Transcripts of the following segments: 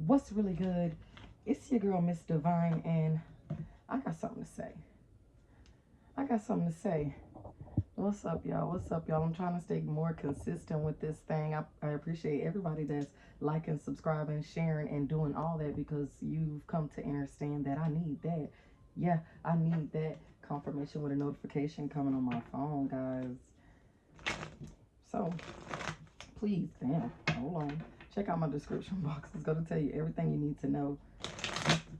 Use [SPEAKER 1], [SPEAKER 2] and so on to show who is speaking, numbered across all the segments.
[SPEAKER 1] What's really good? It's your girl, Miss Divine, and I got something to say. I got something to say. What's up, y'all? What's up, y'all? I'm trying to stay more consistent with this thing. I appreciate everybody that's liking, subscribing, sharing, and doing all that because you've come to understand that I need that. Yeah, I need that confirmation with a notification coming on my phone, guys. So, please, damn, hold on. Check out my description box. It's going to tell you everything you need to know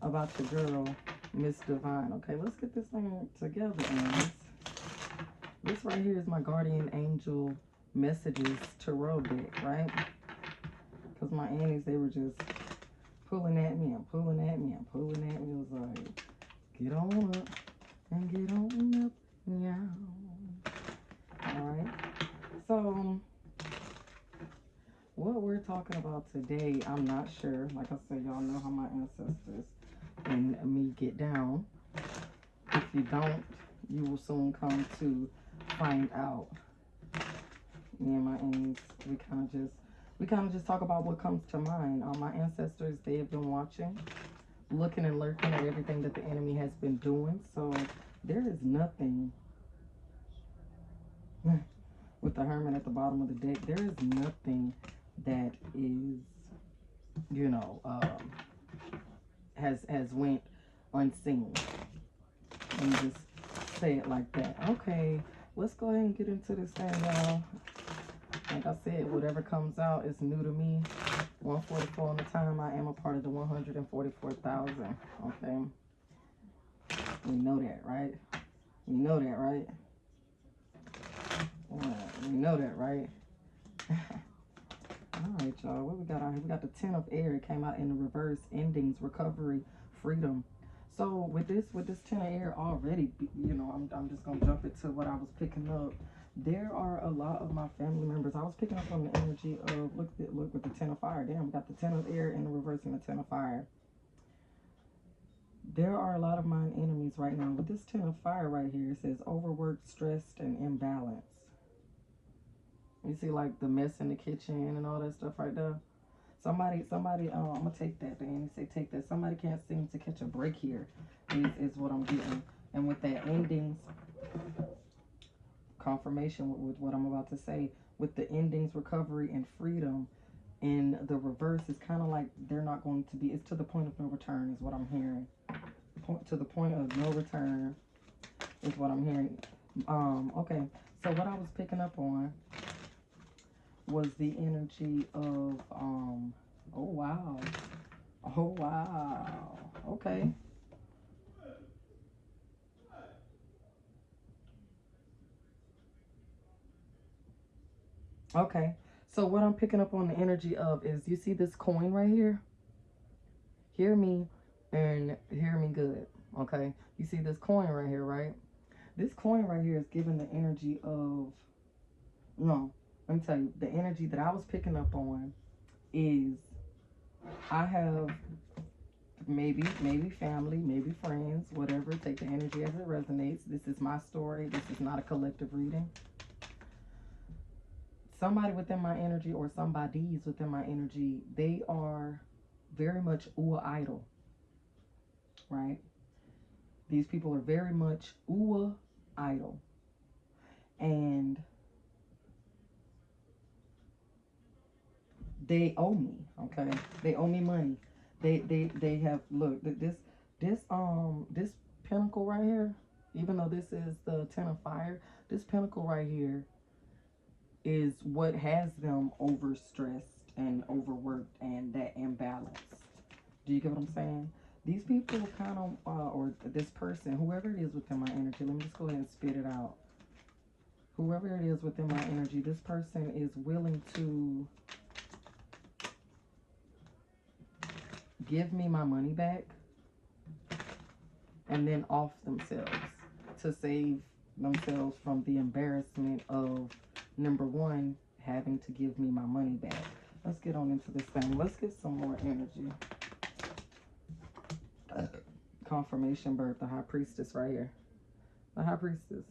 [SPEAKER 1] about your girl, Miss Divine. Okay, let's get this thing together. And this right here is my guardian angel messages tarot deck, right? Because my aunties, they were just pulling at me and pulling at me and pulling at me. It was like, get on up and get on up, yeah. All right. So, what we're talking about today, I'm not sure. Like I said, y'all know how my ancestors and me get down. If you don't, you will soon come to find out. Me and my aunts, we kind of just talk about what comes to mind. My ancestors, they have been watching, looking and lurking at everything that the enemy has been doing. So there is nothing with the Hermit at the bottom of the deck. There is nothing that is, you know, has went unseen. Let me just say it like that. Okay, let's go ahead and get into this thing, y'all. Like I said, whatever comes out is new to me. 144 on the time. I am a part of the 144,000. Okay, we know that, right? We know that, right? We know that, right? All right, y'all. What we got out here? We got the 10 of air. It came out in the reverse. Endings, recovery, freedom. So with this 10 of air already, you know, I'm just gonna jump into what I was picking up. There are a lot of my family members. I was picking up on the energy of look with the 10 of fire. Damn, we got the 10 of air in the reverse and the 10 of fire. There are a lot of my enemies right now. With this 10 of fire right here, it says overworked, stressed, and imbalanced. You see, like, the mess in the kitchen and all that stuff right there. Somebody, I'm gonna take that. The Annie say take that. Somebody can't seem to catch a break here, is what I'm getting. And with that endings, confirmation with what I'm about to say, with the endings, recovery, and freedom, in the reverse, is kind of like they're not going to be, it's to the point of no return, is what I'm hearing. To the point of no return is what I'm hearing. Okay, so what I was picking up on was the energy of oh wow, okay, so what I'm picking up on the energy of is, you see this coin right here? Hear me and hear me good. Okay, you see this coin right here, right? This coin right here is giving the energy of, no, let me tell you, the energy that I was picking up on is, I have maybe family, maybe friends, whatever. Take the energy as it resonates. This is my story. This is not a collective reading. Somebody within my energy, or somebody's within my energy, they are very much idol, right? These people are very much idol, and they owe me. Okay, they owe me money. They have, look, this pinnacle right here, even though this is the 10 of fire, this pinnacle right here is what has them overstressed and overworked and that imbalance. Do you get what I'm saying? These people kind of, or this person, whoever it is within my energy, let me just go ahead and spit it out. Whoever it is within my energy, this person is willing to give me my money back and then off themselves to save themselves from the embarrassment of, number one, having to give me my money back. Let's get on into this thing. Let's get some more energy. Confirmation birth, the high priestess right here. The high priestess.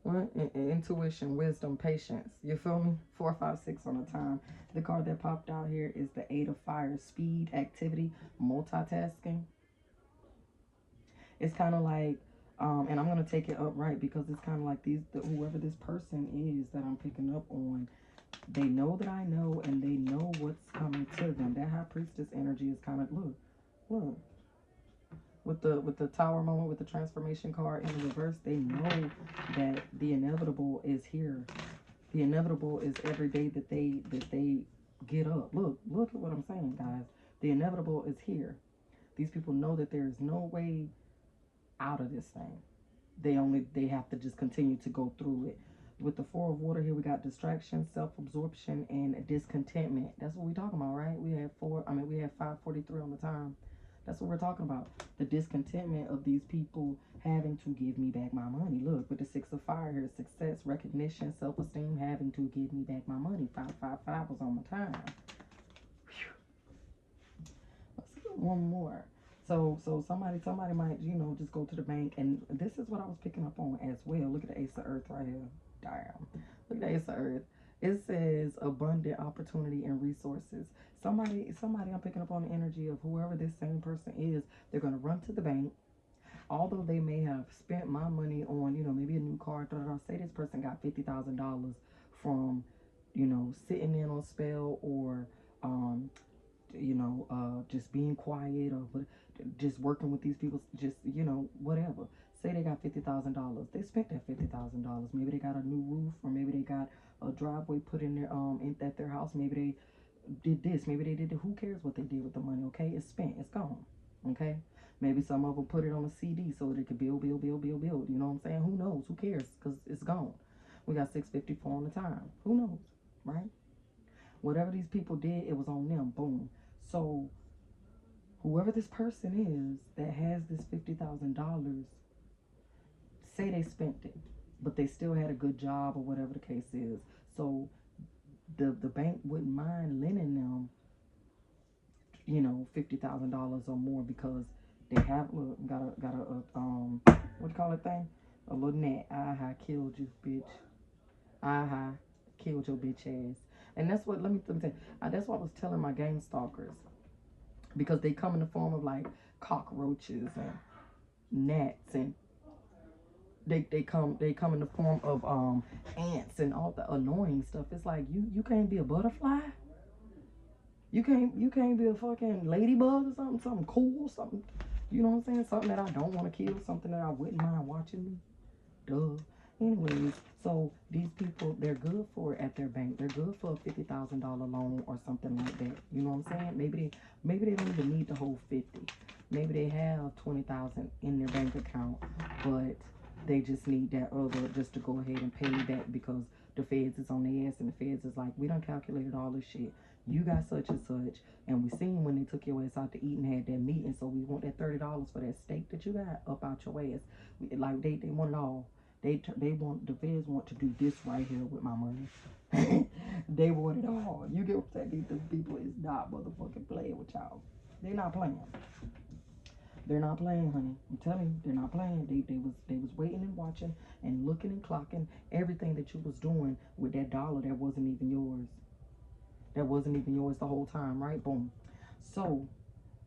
[SPEAKER 1] What? Intuition, wisdom, patience. You feel me? 4, 5, 6 on the time. The card that popped out here is the 8 of fire. Speed, activity, multitasking. It's kind of like, and I'm going to take it upright because it's kind of like whoever this person is that I'm picking up on, they know that I know and they know what's coming to them. That high priestess energy is kind of, look. With the tower moment, with the transformation card in the reverse, they know that the inevitable is here. The inevitable is every day that they get up. Look at what I'm saying, guys. The inevitable is here. These people know that there is no way out of this thing. They have to just continue to go through it. With the 4 of water here, we got distraction, self-absorption, and discontentment. That's what we're talking about, right? We have 5:43 on the time. That's what we're talking about. The discontentment of these people having to give me back my money. Look, with the 6 of fire here, success, recognition, self-esteem, having to give me back my money. 555 was on the time. Whew. Let's get one more. So somebody might, just go to the bank, and this is what I was picking up on as well. Look at the Ace of Earth right here. Damn. Look at the Ace of Earth. It says abundant opportunity and resources. Somebody, I'm picking up on the energy of whoever this same person is. They're going to run to the bank. Although they may have spent my money on, maybe a new car. Say this person got $50,000 from, sitting in on spell or, just being quiet or just working with these people, just, whatever. Say they got $50,000. They spent that $50,000. Maybe they got a new roof, or maybe they got a driveway put in at their house. Maybe they did this. Maybe they did it. Who cares what they did with the money? Okay, it's spent. It's gone. Okay. Maybe some of them put it on a CD so that it could build. You know what I'm saying? Who knows? Who cares? Because it's gone. We got 6:54 on the time. Who knows? Right? Whatever these people did, it was on them. Boom. So whoever this person is that has this $50,000, say they spent it, but they still had a good job or whatever the case is. So the bank wouldn't mind lending them, $50,000 or more because they have got a what do you call it thing? A little net. I killed you, bitch. I killed your bitch ass. And that's what let me tell you. That's what I was telling my game stalkers, because they come in the form of like cockroaches and gnats, and they come in the form of ants and all the annoying stuff. It's like you can't be a butterfly. You can't be a fucking ladybug or something cool, something, you know what I'm saying? Something that I don't want to kill, something that I wouldn't mind watching me. Duh. Anyways, so these people, they're good for it at their bank. They're good for a $50,000 loan or something like that. You know what I'm saying? Maybe they don't even need the whole 50. Maybe they have 20,000 in their bank account, but they just need that other just to go ahead and pay back because the feds is on their ass, and the feds is like, we done calculated all this shit. You got such and such, and we seen when they took your ass out to eat and had that meeting, so we want that $30 for that steak that you got up out your ass. Like they want it all. The feds want to do this right here with my money. They want it all. You get what I'm saying? These people is not motherfucking playing with y'all. They're not playing. They're not playing, honey. I'm telling you, they're not playing. They was waiting and watching and looking and clocking everything that you was doing with that dollar that wasn't even yours. That wasn't even yours the whole time, right? Boom. So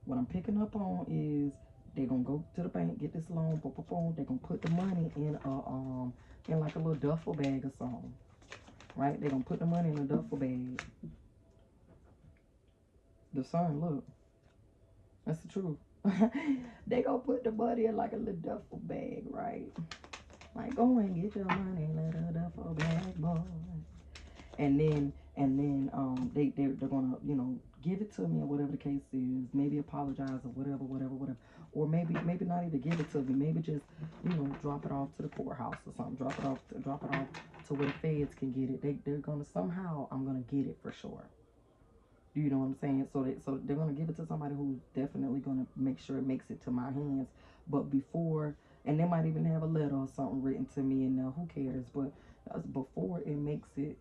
[SPEAKER 1] what I'm picking up on is they're gonna go to the bank, get this loan, boom, boom, boom. They're gonna put the money in like a little duffel bag or something. Right? They're gonna put the money in a duffel bag. The sun, look. That's the truth. They gonna put the money in like a little duffel bag, right? Like, go and get your money in a little duffel bag, boy. And then they're gonna, give it to me or whatever the case is. Maybe apologize or whatever. Or maybe not even give it to me. Maybe just, drop it off to the courthouse or something. Drop it off to where the feds can get it. They're gonna somehow, I'm gonna get it for sure. You know what I'm saying? So they're gonna give it to somebody who's definitely gonna make sure it makes it to my hands. But before, and they might even have a letter or something written to me, and who cares? But before it makes it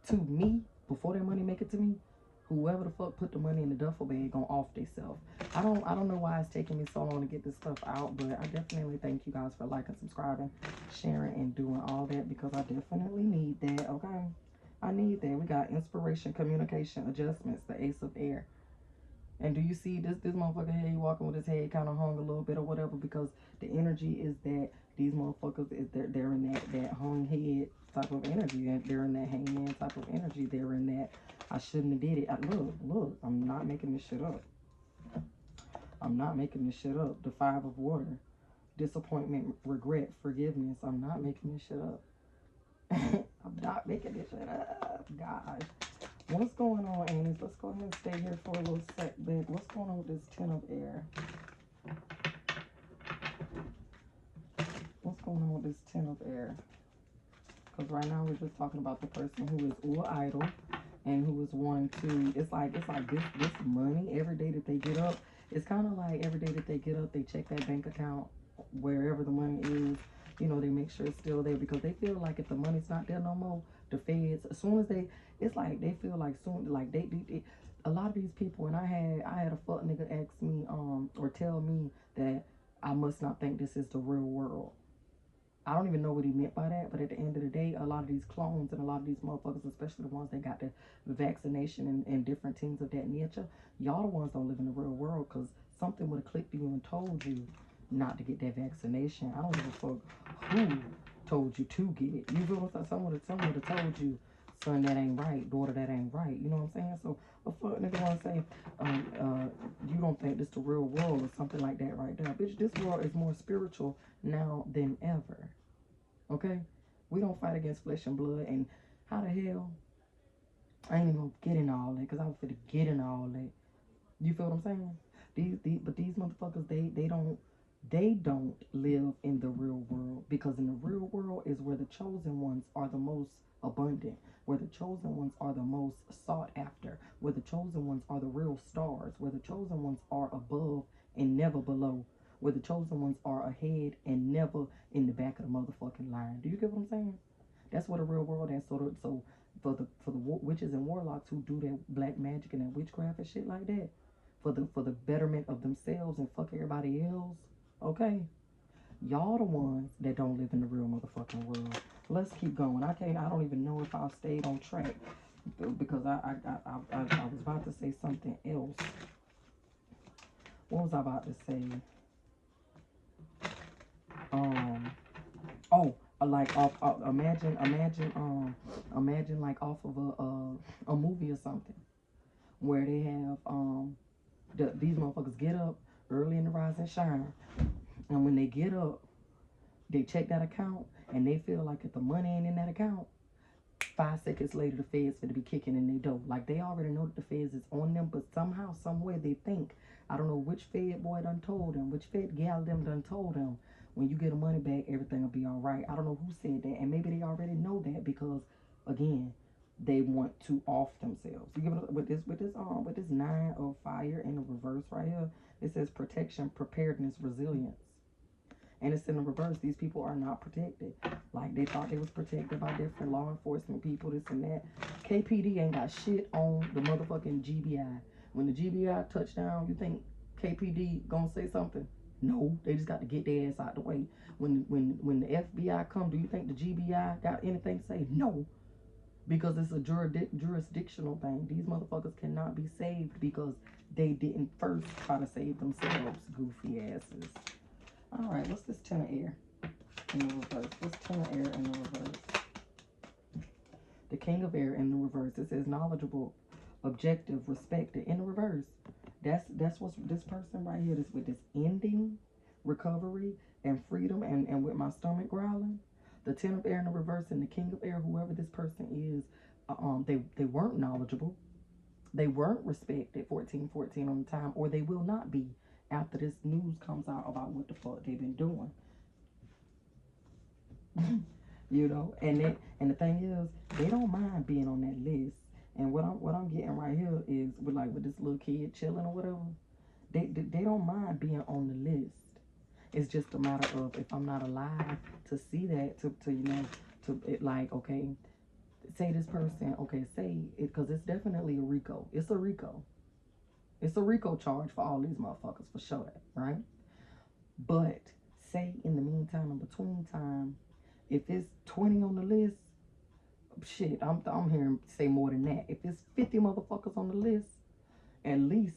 [SPEAKER 1] to me, before that money make it to me, Whoever the fuck put the money in the duffel bag gonna off themselves. I don't know why it's taking me so long to get this stuff out, but I definitely thank you guys for liking, subscribing, sharing, and doing all that, because I definitely need that. Okay, I need that. We got inspiration, communication, adjustments, the Ace of Air. And do you see this motherfucker here? He walking with his head kind of hung a little bit or whatever, because the energy is that these motherfuckers is they're in that hung head type of energy, and they're in that hangman type of energy. They're in that I shouldn't have did it. Look, I'm not making this shit up. I'm not making this shit up. The Five of Water, disappointment, regret, forgiveness. I'm not making this shit up. I'm not making this shit up, guys. What's going on, Aries? Let's go ahead and stay here for a little sec, babe. What's going on with this Ten of Air? What's going on with this Ten of Air? Because right now we're just talking about the person who is idle and who is one to. It's like this money every day that they get up. It's kind of like every day that they get up, they check that bank account wherever the money is. You know, they make sure it's still there, because they feel like if the money's not there no more, the feds, as soon as it's like they feel like soon, like they a lot of these people, and I had a fuck nigga ask me or tell me that I must not think this is the real world. I don't even know what he meant by that, but at the end of the day, a lot of these clones and a lot of these motherfuckers, especially the ones that got the vaccination and different things of that nature, y'all the ones don't live in the real world, because something would have clicked you and told you not to get that vaccination. I don't give a fuck who told you to get it. You feel what I'm saying? Someone would have told you, son, that ain't right, daughter, that ain't right. You know what I'm saying? So a fuck nigga wanna say, you don't think this the real world or something like that right there. Bitch, this world is more spiritual now than ever. Okay? We don't fight against flesh and blood, and how the hell? I ain't even gonna get into all that, because I was finna get into all that. You feel what I'm saying? But these motherfuckers, they don't live in the real world, because in the real world is where the chosen ones are the most abundant, where the chosen ones are the most sought after, where the chosen ones are the real stars, where the chosen ones are above and never below, where the chosen ones are ahead and never in the back of the motherfucking line. Do you get what I'm saying? That's what the real world is. So for the witches and warlocks who do that black magic and that witchcraft and shit like that, for the betterment of themselves and fuck everybody else, okay? Y'all the ones that don't live in the real motherfucking world. Let's keep going. I don't even know if I stayed on track, because I was about to say something else. What was I about to say? Like off. Imagine like off of a movie or something, where they have these motherfuckers get up early in the rise and shine, and when they get up, they check that account, and they feel like if the money ain't in that account, 5 seconds later the feds finna be kicking in their door. Like they already know that the feds is on them, but somehow, somewhere they think, I don't know which fed boy done told them, which fed gal them done told them, when you get the money back, everything will be all right. I don't know who said that, and maybe they already know that, because again, they want to off themselves. You give it with this 9 of fire in the reverse right here. It says protection, preparedness, resilience. And it's in the reverse. These people are not protected. Like they thought they was protected by different law enforcement people, this and that. KPD ain't got shit on the motherfucking GBI. When the GBI touch down, you think KPD gonna say something? No, they just got to get their ass out the way. When the FBI come, do you think the GBI got anything to say? No. Because it's a jurisdictional thing. These motherfuckers cannot be saved because they didn't first try to save themselves, goofy asses. All right, what's this 10 of air in the reverse? What's 10 of air in the reverse? The king of air in the reverse. It says knowledgeable, objective, respected in the reverse. That's what's this person right here. This with this ending, recovery, and freedom, and with my stomach growling. The 10 of air in the reverse and the king of air, whoever this person is, they weren't knowledgeable. They weren't respected 1414 on the time, or they will not be after this news comes out about what the fuck they've been doing. You know, and the thing is, they don't mind being on that list. And what I'm getting right here is with this little kid chilling or whatever, they don't mind being on the list. It's just a matter of if I'm not alive to see that, to you know, to it, like, okay, say this person, okay, say it, because it's definitely a RICO. It's a RICO. It's a RICO charge for all these motherfuckers, for sure, that, right? But say in the meantime, in between time, if it's 20 on the list, shit, I'm hearing say more than that. If it's 50 motherfuckers on the list, at least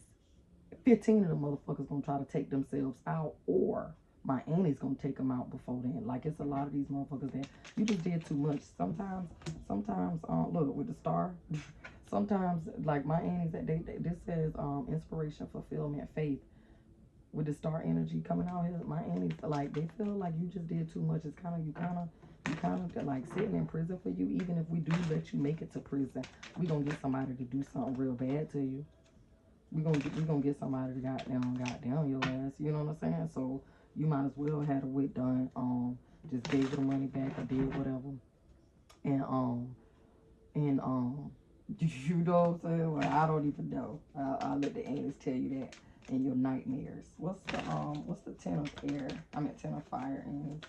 [SPEAKER 1] 15 of the motherfuckers gonna try to take themselves out, or my auntie's gonna take them out before then. Like, it's a lot of these motherfuckers that you just did too much. Sometimes, look, with the star, sometimes, like my aunties, that this says inspiration, fulfillment, faith. With the star energy coming out here, my aunties, like, they feel like you just did too much. It's kind of, you kind of like sitting in prison for you. Even if we do let you make it to prison, we gonna get somebody to do something real bad to you. We gonna get somebody to goddamn your ass. You know what I'm saying? So you might as well have the wit done. Just gave her the money back or did whatever. And you know what I'm saying? Well, I don't even know. I'll let the aunties tell you that in your nightmares. What's the 10 of air? I mean 10 of fire, aunties.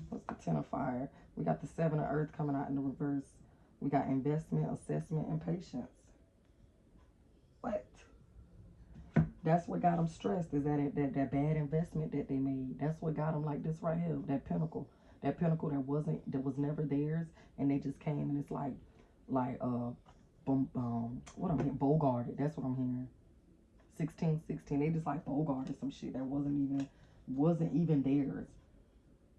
[SPEAKER 1] What's the 10 of fire? We got the 7 of earth coming out in the reverse. We got investment, assessment, and patience. What? That's what got them stressed, is that bad investment that they made. That's what got them like this right here, that pinnacle that was never theirs, and they just came, and it's like what I'm hearing, bogarted. That's what I'm hearing. 16, they just like bogarted some shit that wasn't even theirs.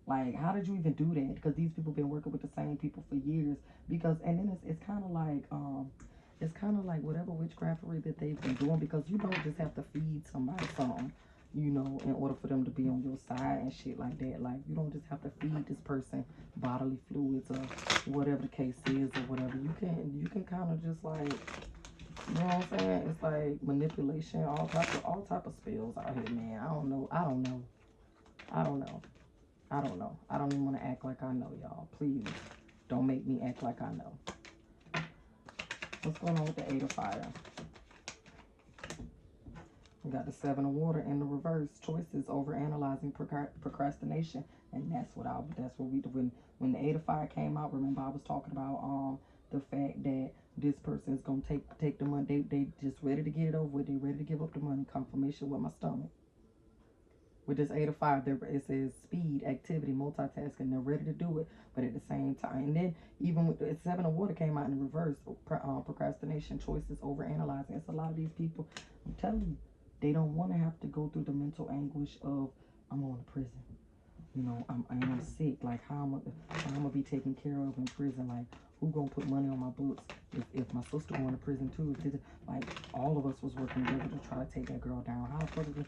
[SPEAKER 1] Like, how did you even do that? Because these people been working with the same people for years. Because, and then it's kind of like whatever witchcraftery that they've been doing, because you don't just have to feed somebody something, you know, in order for them to be on your side and shit like that. Like, you don't just have to feed this person bodily fluids or whatever the case is or whatever. You can kind of just like, you know what I'm saying? It's like manipulation, all type of spells out here, man. I don't know. I don't even want to act like I know, y'all. Please don't make me act like I know. What's going on with the 8 of fire? We got the 7 of water in the reverse. Choices, over analyzing, procrastination, and that's what we do. When the 8 of fire came out, remember I was talking about the fact that this person is gonna take the money. They just ready to get it over with. They ready to give up the money. Confirmation with my stomach. With this 8 of fire, it says speed, activity, multitasking. They're ready to do it, but at the same time. And then even with the 7 of water came out in reverse, procrastination, choices, over analyzing. It's a lot of these people, I'm telling you, they don't want to have to go through the mental anguish of, I'm going to prison. You know, I'm sick. Like, how I'm gonna be taken care of in prison. Like, who gonna put money on my books if my sister going to prison too? Like, all of us was working together to try to take that girl down. How the fuck is it?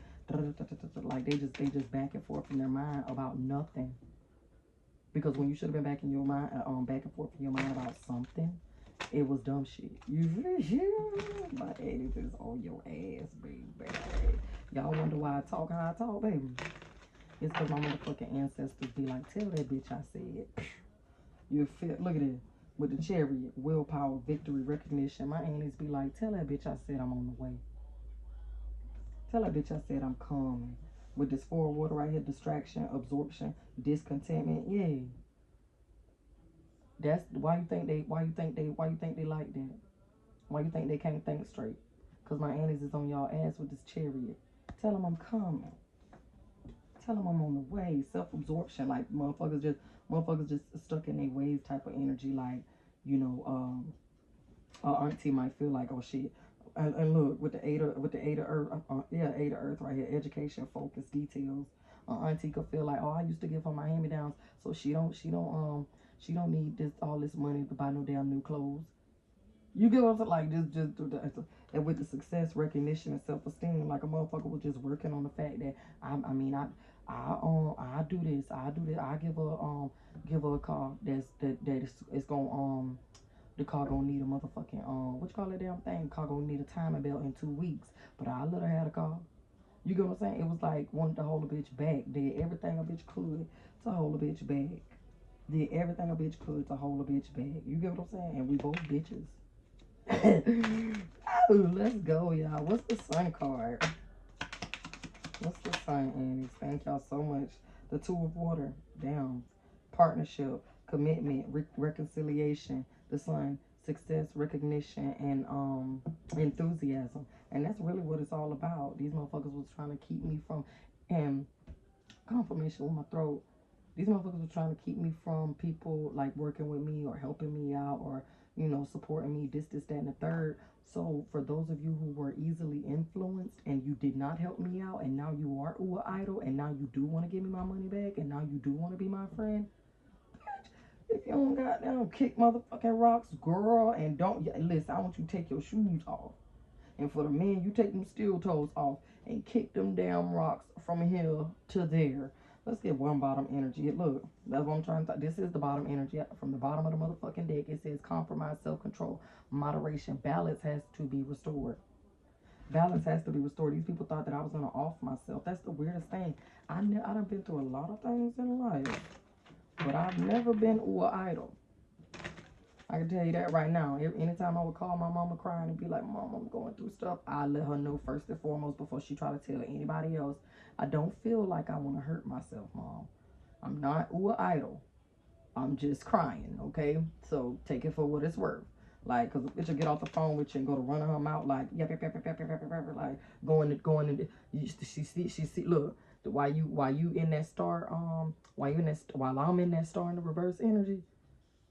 [SPEAKER 1] Like, they just back and forth in their mind about nothing. Because when you should have been back in your mind, back and forth in your mind about something, it was dumb shit. My ass is on your ass, baby. Y'all wonder why I talk how I talk, baby? It's because my motherfucking ancestors be like, tell that bitch I said. You feel? Look at it. With the chariot, willpower, victory, recognition. My aunties be like, tell that bitch I said I'm on the way. Tell that bitch I said I'm coming. With this 4 of water right here, distraction, absorption, discontentment. Yeah. That's why you think they like that. Why you think they can't think straight? Because my aunties is on y'all ass with this chariot. Tell them I'm coming. Tell them I'm on the way. Self-absorption, like motherfuckers just stuck in their ways type of energy. Like, you know, auntie might feel like, oh shit. And look, with the 8 of earth, 8 of earth right here, education, focus, details. Auntie could feel like, oh, I used to give her my hand-me-downs, so she don't need all this money to buy no damn new clothes. You get what I'm saying? Like, just do that. And with the success, recognition, and self-esteem, like a motherfucker was just working on the fact that I do this, I give her a car it's gonna the car gonna need a motherfucking what you call that damn thing? Car gonna need a timing belt in 2 weeks, but I let her have a car. You get what I'm saying? It was like wanted to hold a bitch back, did everything a bitch could to hold a bitch back. Did everything a bitch could to hold a bitch back. You get what I'm saying? And we both bitches. Oh, let's go, y'all. What's the sun card? What's the sun, Annie? Thank y'all so much. The 2 of water. Damn. Partnership. commitment, reconciliation, the sun, success, recognition, and enthusiasm. And that's really what it's all about. These motherfuckers was trying to keep me from, and confirmation with my throat. These motherfuckers were trying to keep me from people like working with me or helping me out or, you know, supporting me, this, that, and the third. So for those of you who were easily influenced and you did not help me out and now you are ooh idol and now you do want to give me my money back and now you do want to be my friend, if you don't goddamn kick motherfucking rocks, girl, and don't, listen, I want you to take your shoes off. And for the men, you take them steel toes off and kick them damn rocks from here to there. Let's get one bottom energy. Look, that's what I'm trying to. This is the bottom energy from the bottom of the motherfucking deck. It says compromise, self-control, moderation. Balance has to be restored. Balance has to be restored. These people thought that I was gonna off myself. That's the weirdest thing. I done been through a lot of things in life, but I've never been idle. I can tell you that right now. Anytime I would call my mama crying and be like, Mom, I'm going through stuff, I let her know first and foremost before she try to tell anybody else. I don't feel like I want to hurt myself, Mom. I'm not idle. I'm just crying, okay? So take it for what it's worth. Like, because a bitch will get off the phone with you and go to run her mouth like, yep, like, going, she see, look, while you in that star, while I'm in that star in the reverse energy,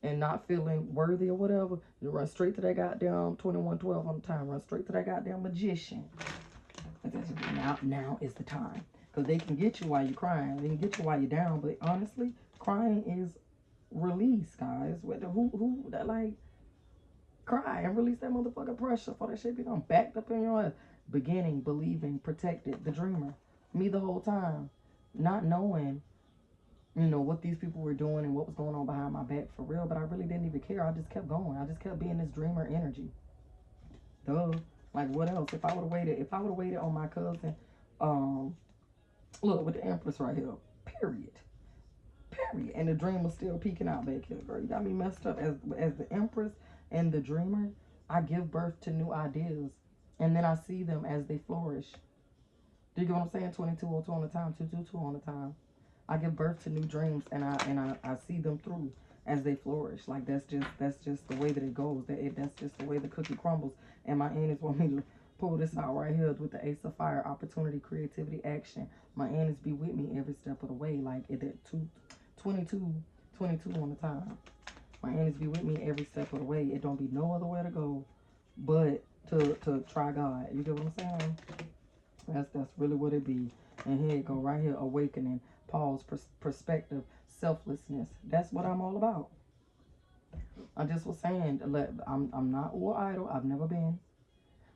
[SPEAKER 1] and not feeling worthy or whatever, you run straight to that goddamn 2112 on the time. Run straight to that goddamn magician. Now is the time. Because they can get you while you're crying. They can get you while you're down. But honestly, crying is release, guys. Who that like cry and release that motherfucking pressure for that shit be done backed up in your ass. Beginning, believing, protected, the dreamer. Me the whole time. Not knowing, you know, what these people were doing and what was going on behind my back for real, but I really didn't even care. I just kept going. I just kept being this dreamer energy. Duh. Like, what else? If I would have waited on my cousin, look, with the Empress right here, period. And the dream was still peeking out back here, girl. You got me messed up. As the Empress and the dreamer, I give birth to new ideas, and then I see them as they flourish. Do you get what I'm saying? 2202 on the time, 222 on the time. I give birth to new dreams, and I see them through as they flourish. Like, that's just the way that it goes. That's just the way the cookie crumbles. And my aunties want me to pull this out right here with the Ace of Fire: opportunity, creativity, action. My aunties be with me every step of the way. Like, at that 22 on the time. My aunties be with me every step of the way. It don't be no other way to go but to try God. You get what I'm saying? That's really what it be. And here it go right here, awakening. Pause, perspective, selflessness. That's what I'm all about. I just was saying, I'm not idle. I've never been.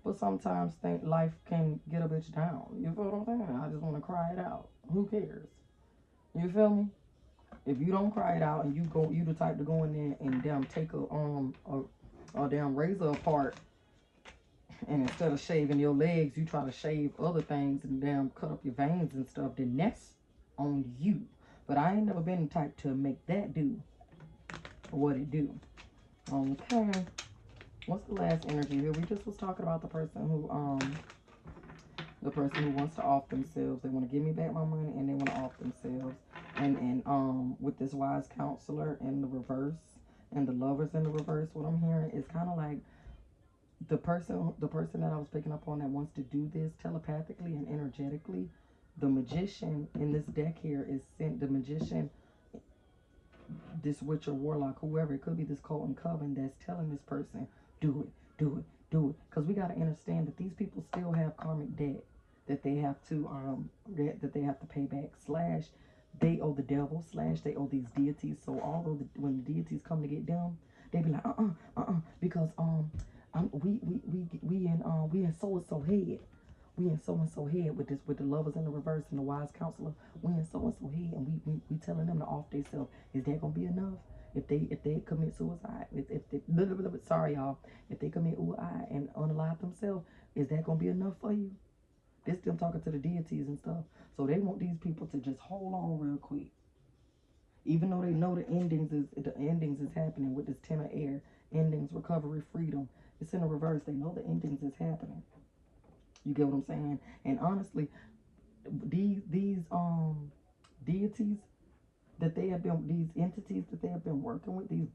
[SPEAKER 1] But sometimes think life can get a bitch down. You feel what I'm saying? I just want to cry it out. Who cares? You feel me? If you don't cry it out and you the type to go in there and damn take a damn razor apart, and instead of shaving your legs, you try to shave other things and damn cut up your veins and stuff, then that's on you. But I ain't never been the type to make that do what it do. Okay. What's the last energy here? We just was talking about the person who wants to off themselves. They want to give me back my money and they want to off themselves. And with this wise counselor in the reverse and the lovers in the reverse, what I'm hearing is kind of like the person that I was picking up on that wants to do this telepathically and energetically. The magician in this deck here is sent. The magician, this witch or warlock, whoever it could be, this cult and coven that's telling this person, do it. Because we got to understand that these people still have karmic debt that they have to that they have to pay back. Slash, they owe the devil. Slash, they owe these deities. So although when the deities come to get them, they be like because we in so and so head. We in so and so head with the lovers in the reverse and the wise counselor. We in so and so head, and we telling them to off themselves. Is that gonna be enough? If they commit suicide, if they sorry y'all, if they commit and unalive themselves, is that gonna be enough for you? This them talking to the deities and stuff. So they want these people to just hold on real quick, even though they know the endings is happening with this 10 of air. Endings, recovery, freedom. It's in the reverse. They know the endings is happening. You get what I'm saying? And honestly, these deities, that they have been, these entities that they have been working with, these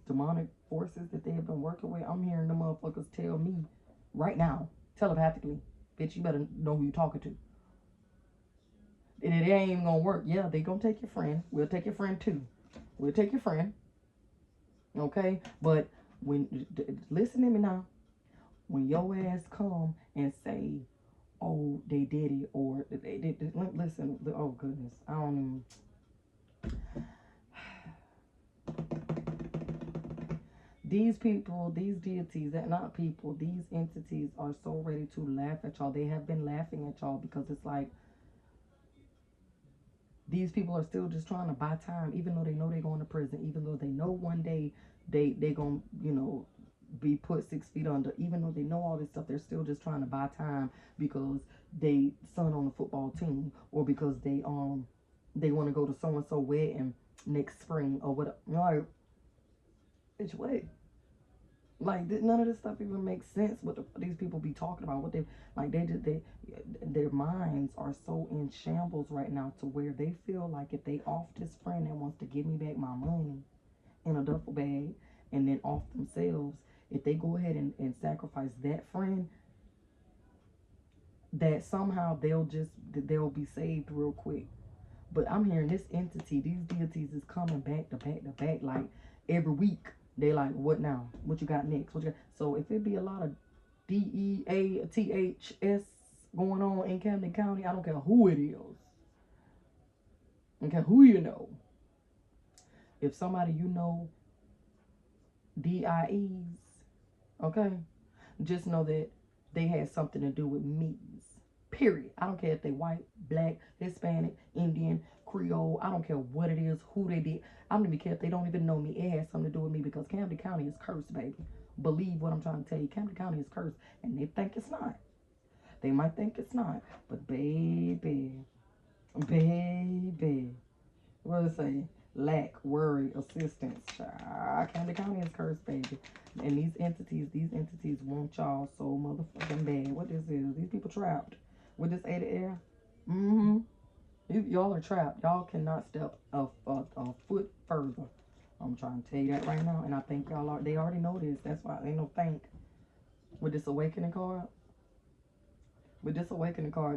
[SPEAKER 1] demonic forces that they have been working with, I'm hearing the motherfuckers tell me right now, telepathically, bitch, you better know who you're talking to. And it ain't even gonna work. Yeah, they gonna take your friend. We'll take your friend too. We'll take your friend. Okay? But when, listen to me now. When your ass come and say, oh, they did it, or they did, listen, oh goodness, I don't even. These people, these deities, that not people, these entities are so ready to laugh at y'all. They have been laughing at y'all because it's like, these people are still just trying to buy time, even though they know they're going to prison, even though they know one day they gonna, you know, be put 6 feet under, even though they know all this stuff. They're still just trying to buy time because they son on the football team, or because they want to go to so and so wedding next spring or whatever. Like, bitch, wait. Like, none of this stuff even makes sense. What these people be talking about? What they like? Their minds are so in shambles right now to where they feel like if they off this friend that wants to give me back my money in a duffel bag, and then off themselves, if they go ahead and sacrifice that friend, that somehow they'll be saved real quick. But I'm hearing this entity, these deities is coming back to back to back, like every week. They like, what now? What you got next? What you got? So if it be a lot of DEATHS going on in Camden County, I don't care who it is. I don't care who you know. If somebody you know DIEs, okay, just know that they had something to do with me's. Period. I don't care if they white, black, Hispanic, Indian, Creole. I don't care what it is, who they did. I don't even care if they don't even know me. It has something to do with me because Camden County is cursed, baby. Believe what I'm trying to tell you. Camden County is cursed, and they think it's not. They might think it's not, but baby, what do they say? Lack, worry, assistance. Camden County is cursed, baby. And these entities want y'all so motherfucking bad. What this is? These people trapped with this 8 of air. Y'all are trapped. Y'all cannot step a foot further. I'm trying to tell you that right now, and I think y'all are. They already know this. That's why ain't no think. With this awakening card,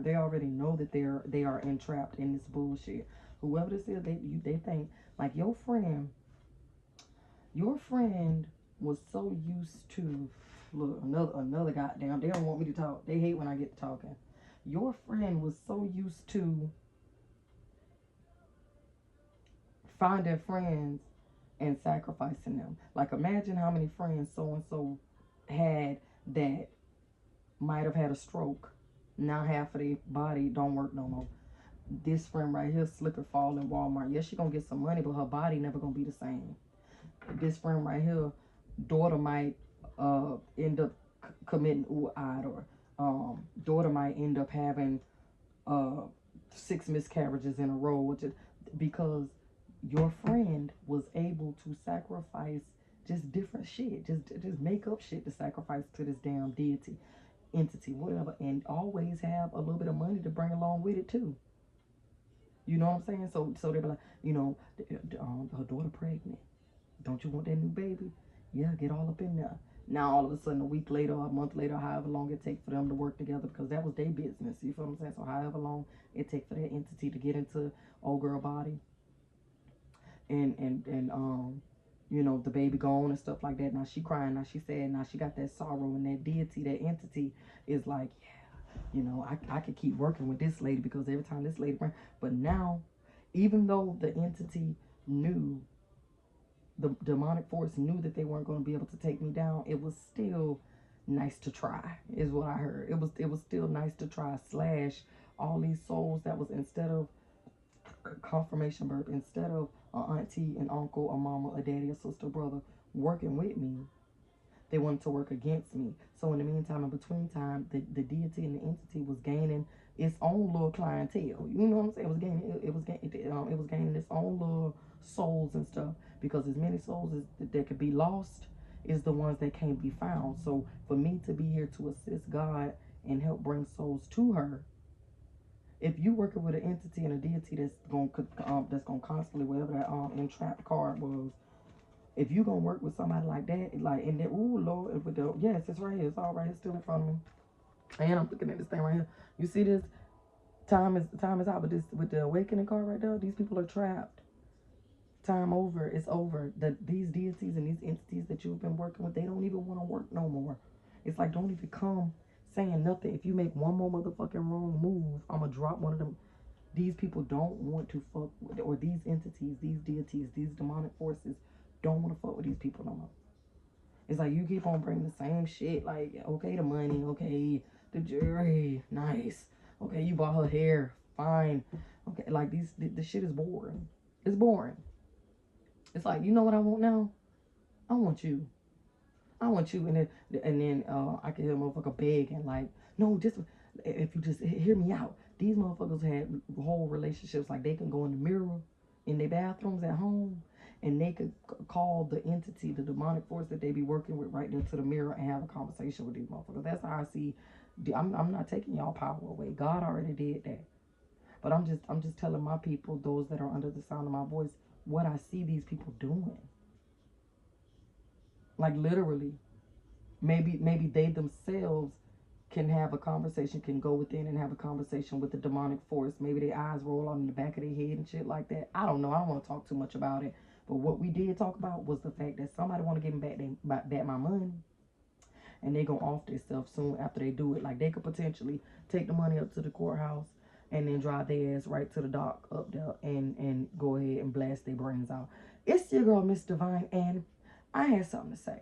[SPEAKER 1] they already know that they are entrapped in this bullshit. Whoever this is, they think like your friend was so used to, look, another goddamn. They don't want me to talk. They hate when I get to talking. Your friend was so used to finding friends and sacrificing them. Like, imagine how many friends so-and-so had that might have had a stroke. Now half of their body don't work no more. This friend right here slip and fall in Walmart. Yes, she gonna get some money, but her body never gonna be the same. This friend right here, daughter might end up committing ooh-eyed, or daughter might end up having 6 miscarriages in a row, because your friend was able to sacrifice just different shit, just make up shit to sacrifice to this damn deity, entity, whatever, and always have a little bit of money to bring along with it too. You know what I'm saying? So they be like, you know, her daughter pregnant. Don't you want that new baby? Yeah, get all up in there. Now all of a sudden, a week later, a month later, however long it takes for them to work together, because that was their business. You feel what I'm saying? So however long it takes for that entity to get into old girl body, and you know, the baby gone and stuff like that. Now she crying. Now she sad. Now she got that sorrow, and that deity, that entity is like, yeah, you know, I could keep working with this lady because every time this lady, but now, even though the entity knew, the demonic force knew that they weren't going to be able to take me down, it was still nice to try, is what I heard. It was still nice to try, slash all these souls that was, instead of confirmation burp, instead of an auntie, an uncle, a mama, a daddy, a sister, brother working with me, they wanted to work against me. So in the meantime, in between time, the deity and the entity was gaining its own little clientele. You know what I'm saying? It was gaining its own little souls and stuff, because as many souls as that could be lost is the ones that can't be found. So for me to be here to assist God and help bring souls to her, If you working with an entity and a deity that's gonna constantly, whatever that entrapped card was, if you gonna work with somebody like that, like, and then, ooh, Lord, with the, yes, it's right here, it's all right, it's still in front of me, and I'm looking at this thing right here. You see this? Time is out, but this, with the awakening card right there, these people are trapped. Time over, it's over. These deities and these entities that you've been working with, they don't even want to work no more. It's like, don't even come saying nothing. If you make one more motherfucking wrong move, I'm gonna drop one of them. These people don't want to fuck with, or these entities, these deities, these demonic forces don't want to fuck with these people no more. It's like, you keep on bringing the same shit. Like, okay, the money, okay, the jewelry, nice. Okay, you bought her hair, fine. Okay, like, the shit is boring. It's boring. It's like, you know what I want now? I want you. I want you. And then I can hear a motherfucker begging, like, no, just, if you just hear me out. These motherfuckers had whole relationships. Like, they can go in the mirror in their bathrooms at home, and they could call the entity, the demonic force that they be working with, right there to the mirror and have a conversation with these motherfuckers. That's how I see. I'm not taking y'all power away. God already did that. But I'm just telling my people, those that are under the sound of my voice, what I see these people doing. Like, literally, maybe they themselves can have a conversation, can go within and have a conversation with the demonic force. Maybe their eyes roll on in the back of their head and shit like that. I don't know. I don't want to talk too much about it. But what we did talk about was the fact that somebody want to give them back my money. And they gonna off themselves soon after they do it. Like, they could potentially take the money up to the courthouse and then drive their ass right to the dock up there and go ahead and blast their brains out. It's your girl, Miss Divine, and I had something to say.